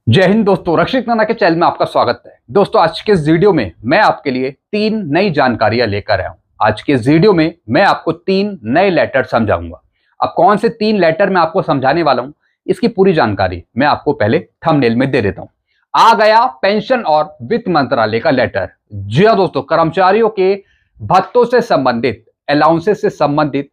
जय हिंद दोस्तों, रक्षित नाना के चैनल में आपका स्वागत है। दोस्तों, आज के इस वीडियो में मैं आपके लिए 3 नई जानकारियां लेकर आया हूं। आज के इस वीडियो में मैं आपको 3 नए लेटर समझाऊंगा। अब कौन से 3 लेटर मैं आपको समझाने वाला हूं, इसकी पूरी जानकारी मैं आपको पहले थंबनेल में दे देता हूं। आ गया पेंशन और वित्त मंत्रालय का लेटर। जी हां दोस्तों, कर्मचारियों के भत्तों से संबंधित, अलाउंसेस से संबंधित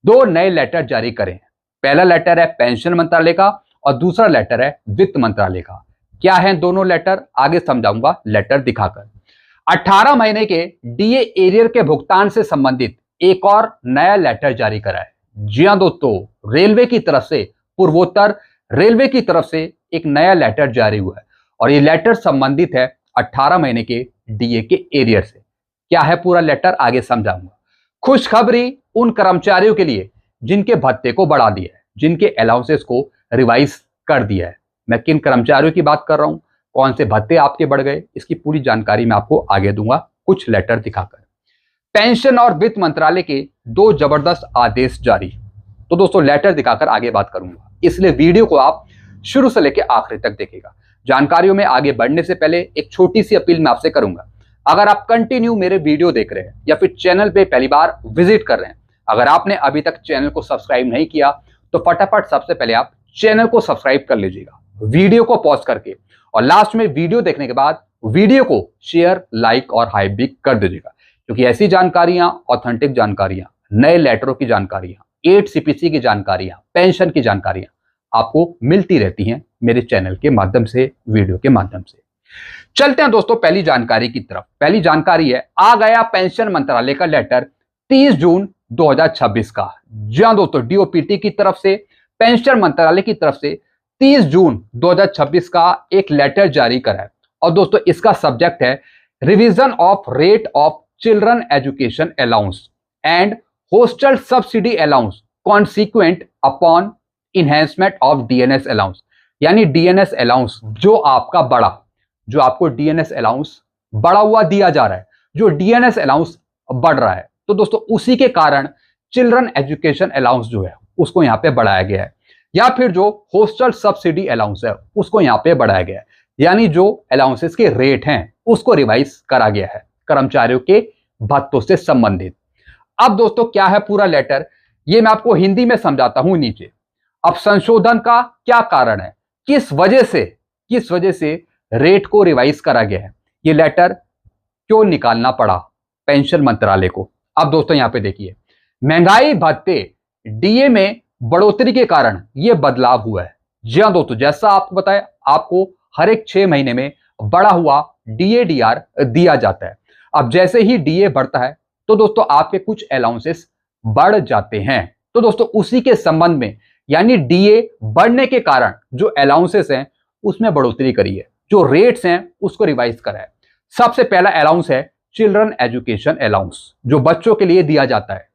2 नए लेटर जारी करें। पहला लेटर है पेंशन मंत्रालय का और दूसरा लेटर है वित्त मंत्रालय का। क्या है दोनों लेटर, आगे समझाऊंगा लेटर दिखाकर। 18 महीने के डीए एरियर के भुगतान से संबंधित एक और नया लेटर जारी करा है। जी हां दोस्तों, रेलवे की तरफ से, पूर्वोत्तर रेलवे की तरफ से एक नया लेटर जारी हुआ है और ये लेटर संबंधित है 18 महीने के डीए के एरियर से। क्या है पूरा लेटर, आगे समझाऊंगा। खुशखबरी उन कर्मचारियों के लिए जिनके भत्ते को बढ़ा दिया है, जिनके अलाउंसेस को रिवाइज कर दिया है। मैं किन कर्मचारियों की बात कर रहा हूं, कौन से भत्ते आपके बढ़ गए, इसकी पूरी जानकारी मैं आपको आगे दूंगा कुछ लेटर दिखाकर। पेंशन और वित्त मंत्रालय के 2 जबरदस्त आदेश जारी। तो दोस्तों, लेटर दिखाकर आगे बात करूंगा, इसलिए वीडियो को आप शुरू से लेकर आखिरी तक देखिएगा। जानकारियों में आगे बढ़ने से पहले एक छोटी सी अपील मैं आपसे करूंगा। अगर आप कंटिन्यू मेरे वीडियो देख रहे हैं या फिर चैनल पे पहली बार विजिट कर रहे हैं, अगर आपने अभी तक चैनल को सब्सक्राइब नहीं किया तो फटाफट सबसे पहले आप चैनल को सब्सक्राइब कर लीजिएगा, वीडियो को पॉज करके, और लास्ट में वीडियो देखने के बाद वीडियो को शेयर, लाइक और हाइप भी कर दीजिएगा, क्योंकि ऐसी जानकारियां, ऑथेंटिक जानकारियां, नए लेटरों की जानकारियां, 8 सीपीसी की जानकारियां, पेंशन की जानकारियां आपको मिलती रहती हैं मेरे चैनल के माध्यम से, वीडियो के माध्यम से। चलते हैं दोस्तों पहली जानकारी की तरफ। पहली जानकारी है, आ गया पेंशन मंत्रालय का लेटर 30 जून 2026 का। जी हां दोस्तों, डीओपीटी की तरफ से, पेंशन मंत्रालय की तरफ से 30 जून 2026 का एक लेटर जारी करा है। और दोस्तों, इसका सब्जेक्ट है revision of rate of children education allowance and hostel subsidy allowance consequent upon enhancement of DNS allowance. यानी डीएनएस अलाउंस जो आपका बढ़ा, जो आपको डीएनएस अलाउंस बढ़ा हुआ दिया जा रहा है, जो डीएनएस अलाउंस बढ़ रहा है, तो दोस्तों उसी के कारण चिल्ड्रन एजुकेशन अलाउंस जो है उसको यहां पे बढ़ाया गया है, या फिर जो हॉस्टल सब्सिडी अलाउंस है उसको यहां पे बढ़ाया गया है। यानी जो अलाउंसेस के रेट हैं उसको रिवाइज करा गया है कर्मचारियों के भत्तों से संबंधित। अब दोस्तों, क्या है पूरा लेटर, ये मैं आपको हिंदी में समझाता हूं नीचे। अब संशोधन का क्या कारण है, किस वजह से रेट को रिवाइज करा गया है, ये लेटर क्यों निकालना पड़ा पेंशन मंत्रालय को। अब दोस्तों यहां पे देखिए, महंगाई भत्ते डीए में बढ़ोतरी के कारण यह बदलाव हुआ है। जी हां दोस्तों, जैसा आपको बताया, आपको हर एक 6 महीने में बढ़ा हुआ डीएडीआर दिया जाता है। अब जैसे ही डीए बढ़ता है तो दोस्तों आपके कुछ अलाउंसेस बढ़ जाते हैं। तो दोस्तों उसी के संबंध में, यानी डीए बढ़ने के कारण जो अलाउंसेस हैं उसमें बढ़ोतरी करी है, जो रेट्स हैं उसको रिवाइज करा है। सबसे पहला अलाउंस है चिल्ड्रन एजुकेशन अलाउंस, जो बच्चों के लिए दिया जाता है।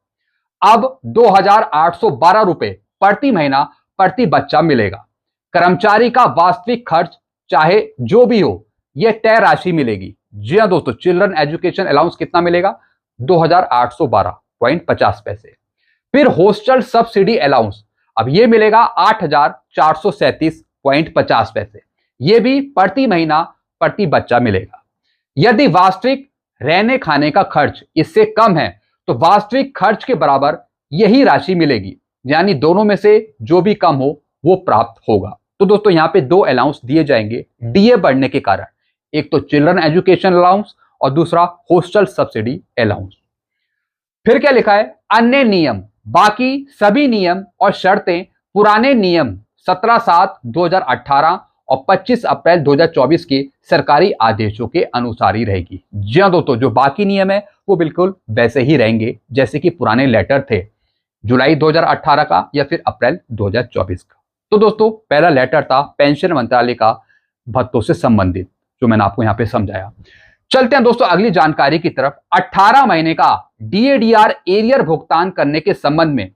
अब 2,812 रुपए प्रति महीना प्रति बच्चा मिलेगा। कर्मचारी का वास्तविक खर्च चाहे जो भी हो, यह तय राशि मिलेगी। जी हां दोस्तों, चिल्ड्रन एजुकेशन अलाउंस कितना मिलेगा, 2,812.50 पैसे। फिर हॉस्टल सब्सिडी अलाउंस, अब यह मिलेगा 8,437.50 पैसे। यह भी प्रति महीना प्रति बच्चा मिलेगा। यदि वास्तविक रहने खाने का खर्च इससे कम है तो वास्तविक खर्च के बराबर यही राशि मिलेगी, यानी दोनों में से जो भी कम हो वो प्राप्त होगा। तो दोस्तों यहां पे 2 अलाउंस दिए जाएंगे डीए बढ़ने के कारण, एक तो चिल्ड्रन एजुकेशन अलाउंस और दूसरा हॉस्टल सब्सिडी अलाउंस। फिर क्या लिखा है, अन्य नियम, बाकी सभी नियम और शर्तें पुराने नियम 17/7/2018 और 25 अप्रैल 2024 के सरकारी आदेशों के अनुसार ही रहेगी। जी हां दोस्तों, जो बाकी नियम है वो बिल्कुल वैसे ही रहेंगे जैसे कि पुराने लेटर थे, जुलाई 2018 का या फिर अप्रैल 2024 का। तो दोस्तों पहला लेटर था पेंशन मंत्रालय का भत्तों से संबंधित, जो मैंने आपको यहां पे समझाया। चलते हैं दोस्तों अगली जानकारी की तरफ। 18 महीने का डीएडीआर एरियर भुगतान करने के संबंध में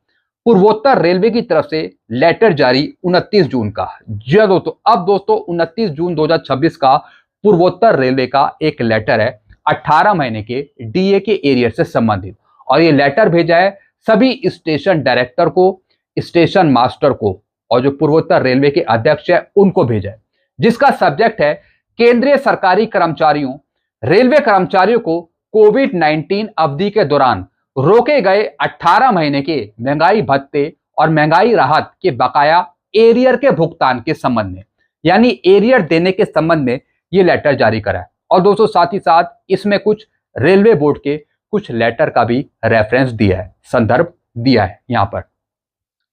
पूर्वोत्तर रेलवे की तरफ से लेटर जारी 29 जून का। जी हां दोस्तों, अब दोस्तों 29 जून 2026 का पूर्वोत्तर रेलवे का एक लेटर है 18 महीने के डीए के एरियर से संबंधित, और ये लेटर भेजा है सभी स्टेशन डायरेक्टर को, स्टेशन मास्टर को, और जो पूर्वोत्तर रेलवे के अध्यक्ष है उनको भेजा है। जिसका सब्जेक्ट है केंद्रीय सरकारी कर्मचारियों, रेलवे कर्मचारियों को कोविड-19 अवधि के दौरान रोके गए 18 महीने के महंगाई भत्ते और महंगाई राहत के बकाया एरियर के भुगतान के संबंध में, यानी एरियर देने के संबंध में ये लेटर जारी करा है। और दोस्तों साथ ही साथ इसमें कुछ रेलवे बोर्ड के कुछ लेटर का भी रेफरेंस दिया है, संदर्भ दिया है यहां पर।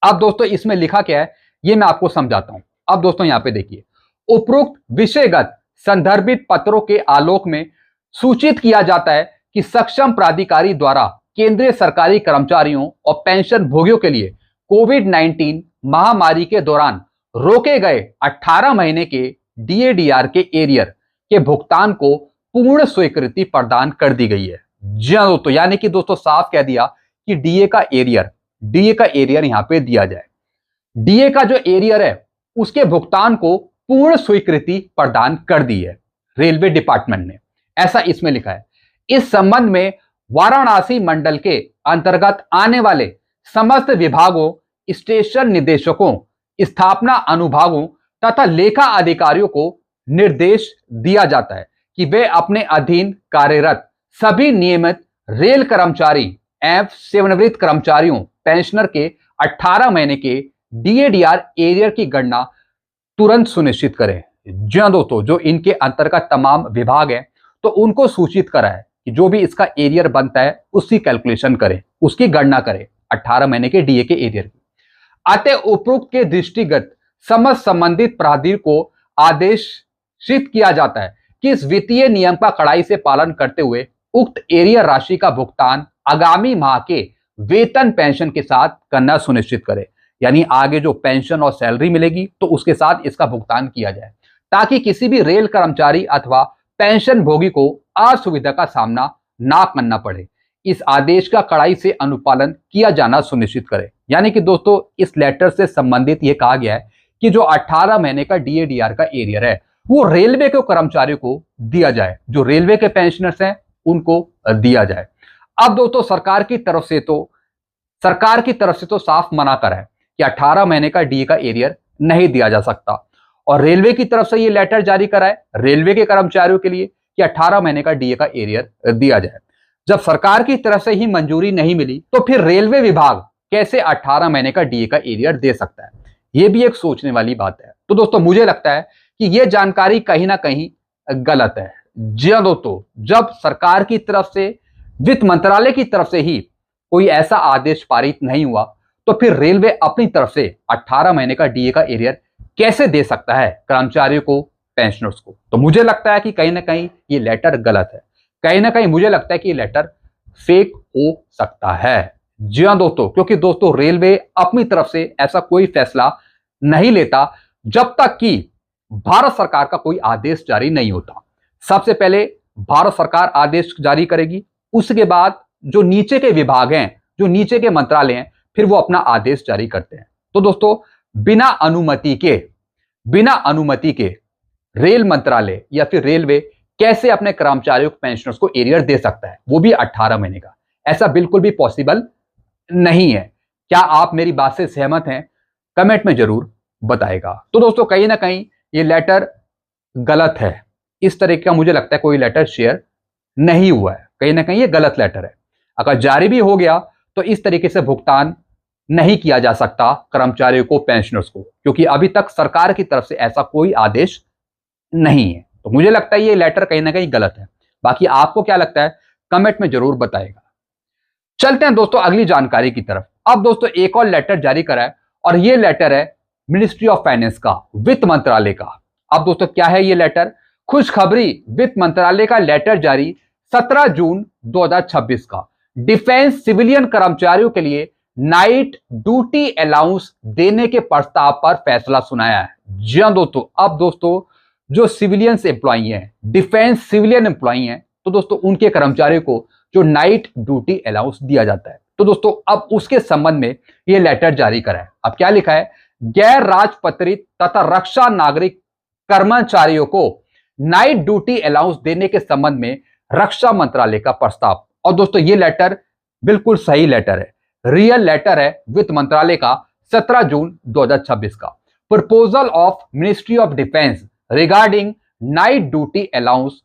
अब दोस्तों इसमें लिखा क्या है ये मैं आपको समझाता हूं। अब दोस्तों यहां पे देखिए, उपरोक्त विषयगत संदर्भित पत्रों के आलोक में सूचित किया जाता है कि सक्षम प्राधिकारी द्वारा केंद्रीय सरकारी कर्मचारियों और पेंशन भोगियों के लिए कोविड-19 महामारी के दौरान रोके गए 18 महीने के डीएडीआर के एरियर के भुगतान को पूर्ण स्वीकृति प्रदान कर दी गई है। जी हां दोस्तों, यानी कि दोस्तों साफ कह दिया कि डीए का एरियर यहां पे दिया जाए। डीए का जो एरियर है उसके भुगतान को पूर्ण स्वीकृति प्रदान कर दी है रेलवे डिपार्टमेंट ने, ऐसा इसमें लिखा है। इस संबंध में वाराणसी मंडल के अंतर्गत आने वाले समस्त विभागों, स्टेशन निदेशकों, स्थापना अनुभागों तथा लेखा अधिकारियों को निर्देश दिया जाता है कि वे अपने अधीन कार्यरत सभी नियमित रेल कर्मचारी एवं सेवानिवृत्त कर्मचारियों, पेंशनर के 18 महीने के डीएडीआर एरियर की गणना तुरंत सुनिश्चित करें। जी हां दोस्तों, जो इनके अंतर्गत तमाम विभाग हैं तो उनको सूचित करा है कि जो भी इसका एरियर बनता है उसकी कैलकुलेशन करें, उसकी गणना करें 18 महीने के डीए के एरियर की। अतः उपरोक्त के दृष्टिगत समस्त संबंधित प्राधिकारी को आदेशित किया जाता है कि इस वित्तीय नियम का कड़ाई से पालन करते हुए उक्त एरियर राशि का भुगतान आगामी माह के वेतन पेंशन के साथ करना सुनिश्चित करें, यानी आगे जो पेंशन और सैलरी मिलेगी तो उसके साथ इसका भुगतान किया जाए, ताकि किसी भी रेल कर्मचारी अथवा पेंशन भोगी को असुविधा का सामना ना करना पड़े। इस आदेश का कड़ाई से अनुपालन किया जाना सुनिश्चित करें। यानी कि दोस्तों इस लेटर से संबंधित यह कहा गया है कि जो 18 महीने का डीएडीआर का एरियर है वो रेलवे के कर्मचारियों को दिया जाए, जो रेलवे के पेंशनर्स हैं उनको दिया जाए। अब दोस्तों सरकार की तरफ से तो साफ मना करा है कि 18 महीने का डीए का एरियर नहीं दिया जा सकता, और रेलवे की तरफ से ये लेटर जारी करा है रेलवे के कर्मचारियों के लिए कि 18 महीने का डीए का एरियर दिया जाए। जब सरकार की तरफ से ही मंजूरी नहीं मिली तो फिर रेलवे विभाग कैसे 18 महीने का डीए का एरियर दे सकता है, ये भी एक सोचने वाली बात है। तो दोस्तों मुझे लगता है कि यह जानकारी कहीं ना कहीं गलत है। जी हां दोस्तों, जब सरकार की तरफ से, वित्त मंत्रालय की तरफ से ही कोई ऐसा आदेश पारित नहीं हुआ तो फिर रेलवे अपनी तरफ से 18 महीने का डीए का एरियर कैसे दे सकता है कर्मचारियों को, पेंशनर्स को। तो मुझे लगता है कि कहीं ना कहीं ये लेटर गलत है, कहीं ना कहीं मुझे लगता है कि ये लेटर फेक हो सकता है। जी हां दोस्तों, क्योंकि दोस्तों रेलवे अपनी तरफ से ऐसा कोई फैसला नहीं लेता जब तक कि भारत सरकार का कोई आदेश जारी नहीं होता। सबसे पहले भारत सरकार आदेश जारी करेगी, उसके बाद जो नीचे के विभाग हैं, जो नीचे के मंत्रालय हैं, फिर वो अपना आदेश जारी करते हैं। तो दोस्तों बिना अनुमति के रेल मंत्रालय या फिर रेलवे कैसे अपने कर्मचारियों, पेंशनर्स को एरियर दे सकता है, वो भी 18 महीने का? ऐसा बिल्कुल भी पॉसिबल नहीं है। क्या आप मेरी बात से सहमत हैं? कमेंट में जरूर बताएगा। तो दोस्तों कहीं ना कहीं ये लेटर गलत है, इस तरीके का मुझे लगता है कोई लेटर शेयर नहीं हुआ है, कहीं ना कहीं ये गलत लेटर है। अगर जारी भी हो गया तो इस तरीके से भुगतान नहीं किया जा सकता कर्मचारियों को, पेंशनर्स को, क्योंकि अभी तक सरकार की तरफ से ऐसा कोई आदेश नहीं है। तो मुझे लगता है ये लेटर कहीं ना कहीं गलत है। बाकी आपको क्या लगता है कमेंट में जरूर बताएगा। चलते हैं दोस्तों अगली जानकारी की तरफ। अब दोस्तों एक और लेटर जारी करा है और ये लेटर है मिनिस्ट्री ऑफ फाइनेंस का, वित्त मंत्रालय का। अब दोस्तों क्या है ये लेटर? खुशखबरी, वित्त मंत्रालय का लेटर जारी 17 जून 2026 का डिफेंस सिविलियन कर्मचारियों के लिए नाइट ड्यूटी अलाउंस देने के प्रस्ताव पर फैसला सुनाया है। जी हां दोस्तों, अब दोस्तों जो सिविलियंस एम्प्लॉई हैं, डिफेंस सिविलियन एम्प्लॉई हैं, तो दोस्तों उनके कर्मचारियों को जो नाइट ड्यूटी अलाउंस दिया जाता है, तो दोस्तों अब उसके संबंध में ये लेटर जारी करा है। अब क्या लिखा है? गैर राजपत्रित तथा रक्षा नागरिक कर्मचारियों को नाइट ड्यूटी अलाउंस देने के संबंध में रक्षा मंत्रालय का प्रस्ताव। और दोस्तों ये लेटर बिल्कुल सही लेटर है, रियल लेटर है वित्त मंत्रालय का 17 जून 2026 का। Proposal of ministry of defence regarding night duty allowance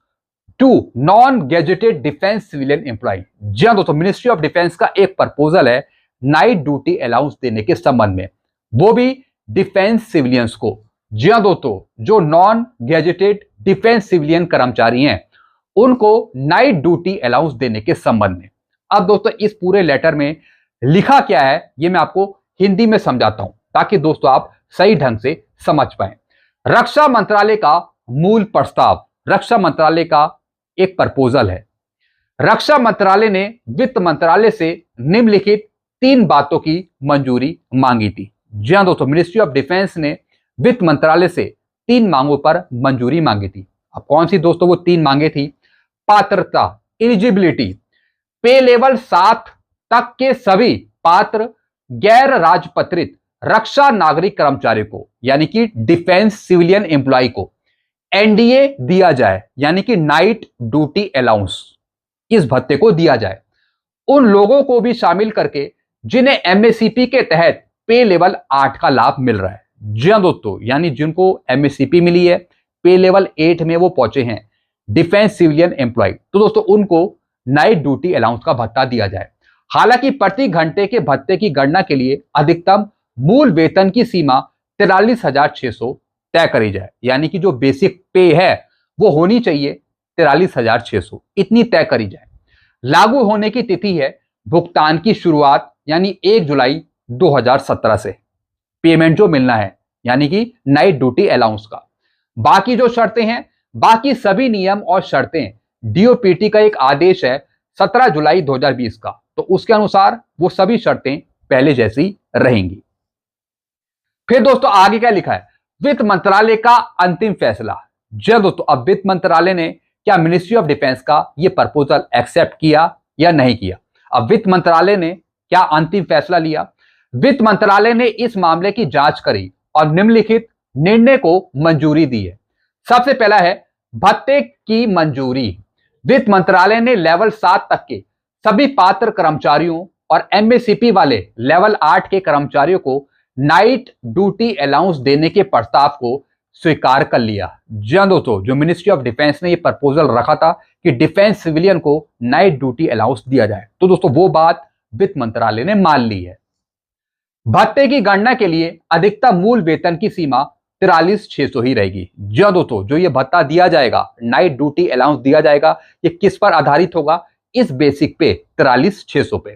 to non gazetted defence civilian employ. जी हाँ दोस्तों, मिनिस्ट्री ऑफ डिफेंस का एक प्रपोजल है नाइट ड्यूटी अलाउंस देने के संबंध में, वो भी डिफेंस सिविलियंस को। जी हाँ दोस्तों, जो नॉन गैजेटेड डिफेंस सिविलियन कर्मचारी हैं उनको नाइट ड्यूटी अलाउंस देने के संबंध में। अब दोस्तों इस पूरे लेटर में लिखा क्या है ये मैं आपको हिंदी में समझाता हूं ताकि दोस्तों आप सही ढंग से समझ पाए। रक्षा मंत्रालय का मूल प्रस्ताव, रक्षा मंत्रालय का एक प्रपोजल है। रक्षा मंत्रालय ने वित्त मंत्रालय से निम्नलिखित 3 बातों की मंजूरी मांगी थी। जी हां दोस्तों, मिनिस्ट्री ऑफ डिफेंस ने वित्त मंत्रालय से 3 मांगों पर मंजूरी मांगी थी। अब कौन सी दोस्तों वो 3 मांगे थी? पात्रता, एलिजिबिलिटी, पे लेवल 7 तक के सभी पात्र गैर राजपत्रित रक्षा नागरिक कर्मचारी को यानी कि डिफेंस सिविलियन एम्प्लॉय को एनडीए दिया जाए, यानी कि नाइट ड्यूटी अलाउंस, इस भत्ते को दिया जाए। उन लोगों को भी शामिल करके जिन्हें एमएससीपी के तहत पे लेवल 8 का लाभ मिल रहा है। जी हां दोस्तों, यानी जिनको एमएससीपी मिली है, पे लेवल 8 में वो पहुंचे हैं डिफेंस सिविलियन एम्प्लॉय, तो दोस्तों उनको नाइट ड्यूटी अलाउंस का भत्ता दिया जाए। हालांकि प्रति घंटे के भत्ते की गणना के लिए अधिकतम मूल वेतन की सीमा 43,600 तय करी जाए, यानी कि जो बेसिक पे है वो होनी चाहिए 43,600, इतनी तय करी जाए। लागू होने की तिथि है भुगतान की शुरुआत यानी 1 जुलाई 2017 से पेमेंट जो मिलना है यानी कि नाइट ड्यूटी अलाउंस का। बाकी जो शर्तें हैं, बाकी सभी नियम और शर्तें, डीओपीटी का एक आदेश है 17 जुलाई 2020 का, तो उसके अनुसार वो सभी शर्तें पहले जैसी रहेंगी। फिर दोस्तों आगे क्या लिखा है? वित्त मंत्रालय का अंतिम फैसला। जी दोस्तों, अब वित्त मंत्रालय ने क्या मिनिस्ट्री ऑफ डिफेंस का यह प्रपोजल एक्सेप्ट किया या नहीं किया? अब वित्त मंत्रालय ने क्या अंतिम फैसला लिया? वित्त मंत्रालय ने इस मामले की जांच करी और निम्नलिखित निर्णय को मंजूरी दी है। सबसे पहला है भत्ते की मंजूरी। वित्त मंत्रालय ने लेवल 7 तक के सभी पात्र कर्मचारियों और एमएससीपी वाले लेवल 8 के कर्मचारियों को नाइट ड्यूटी अलाउंस देने के प्रस्ताव को स्वीकार कर लिया। जी हां दोस्तों, जो मिनिस्ट्री ऑफ डिफेंस ने यह प्रपोजल रखा था कि डिफेंस सिविलियन को नाइट ड्यूटी अलाउंस दिया जाए, तो दोस्तों वो बात वित्त मंत्रालय ने मान ली है। भत्ते की गणना के लिए अधिकतम मूल वेतन की सीमा 43,600 ही रहेगी। जी हां दोस्तों, जो ये भत्ता दिया जाएगा, नाइट ड्यूटी अलाउंस दिया जाएगा, ये किस पर आधारित होगा? इस बेसिक पे 43,600 पे।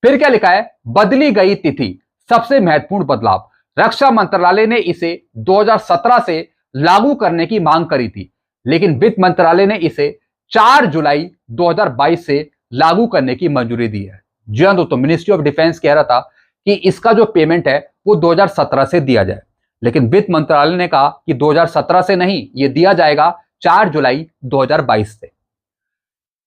फिर क्या लिखा है? बदली गई तिथि, सबसे महत्वपूर्ण बदलाव। रक्षा मंत्रालय ने इसे 2017 से लागू करने की मांग करी थी, लेकिन वित्त मंत्रालय ने इसे 4 जुलाई 2022 से लागू करने की मंजूरी दी है। जी हां दोस्तों, मिनिस्ट्री ऑफ डिफेंस कह रहा था कि इसका जो पेमेंट है वो 2017 से दिया जाए, लेकिन वित्त मंत्रालय ने कहा कि 2017 से नहीं, ये दिया जाएगा 4 जुलाई 2022 से।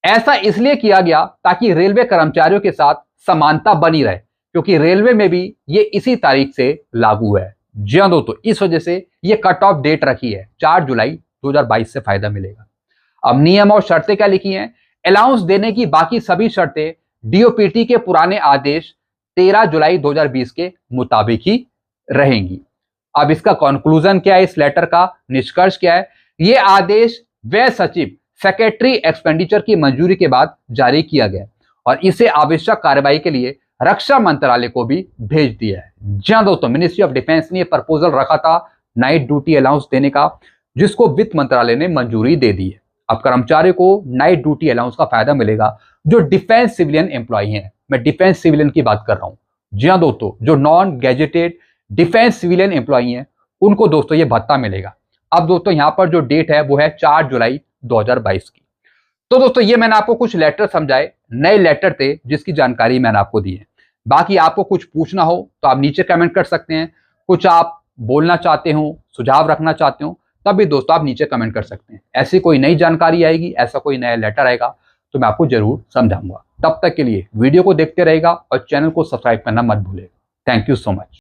ऐसा इसलिए किया गया ताकि रेलवे कर्मचारियों के साथ समानता बनी रहे, क्योंकि रेलवे में भी ये इसी तारीख से लागू है। जी हां दोस्तों, इस वजह से ये कट ऑफ डेट रखी है 4 जुलाई 2022 से फायदा मिलेगा। अब नियम और शर्तें क्या लिखी हैं? अलाउंस देने की बाकी सभी शर्तें डीओपीटी के पुराने आदेश 13 जुलाई 2020 के मुताबिक ही रहेंगी। अब इसका कंक्लूजन क्या है? इस लेटर का निष्कर्ष क्या है? ये आदेश व्यय सचिव सेक्रेटरी एक्सपेंडिचर की मंजूरी के बाद जारी किया गया और इसे आवश्यक कार्रवाई के लिए रक्षा मंत्रालय को भी भेज दिया है। जी हां दोस्तों, मिनिस्ट्री ऑफ डिफेंस ने यह प्रपोजल रखा था नाइट ड्यूटी अलाउंस देने का, जिसको वित्त मंत्रालय ने मंजूरी दे दी है। अब कर्मचारियों को नाइट ड्यूटी अलाउंस का फायदा मिलेगा जो डिफेंस सिविलियन एम्प्लॉय हैं। मैं डिफेंस सिविलियन की बात कर रहा हूं। जी हां दोस्तों, जो non gazetted defence civilian employ हैं उनको दोस्तों ये भत्ता मिलेगा। अब दोस्तों यहां पर जो डेट है वो है 4 जुलाई 2022 की। तो दोस्तों ये मैंने आपको कुछ लेटर समझाए, नए लेटर थे जिसकी जानकारी मैंने आपको दी है। बाकी आपको कुछ पूछना हो तो आप नीचे कमेंट कर सकते हैं, कुछ आप बोलना चाहते हो, सुझाव रखना चाहते हो, तब भी दोस्तों आप नीचे कमेंट कर सकते हैं। ऐसी कोई नई जानकारी आएगी, ऐसा कोई नया लेटर आएगा तो मैं आपको जरूर समझाऊंगा। तब तक के लिए वीडियो को देखते रहेगा और चैनल को सब्सक्राइब करना मत भूलेगा। Thank you so much.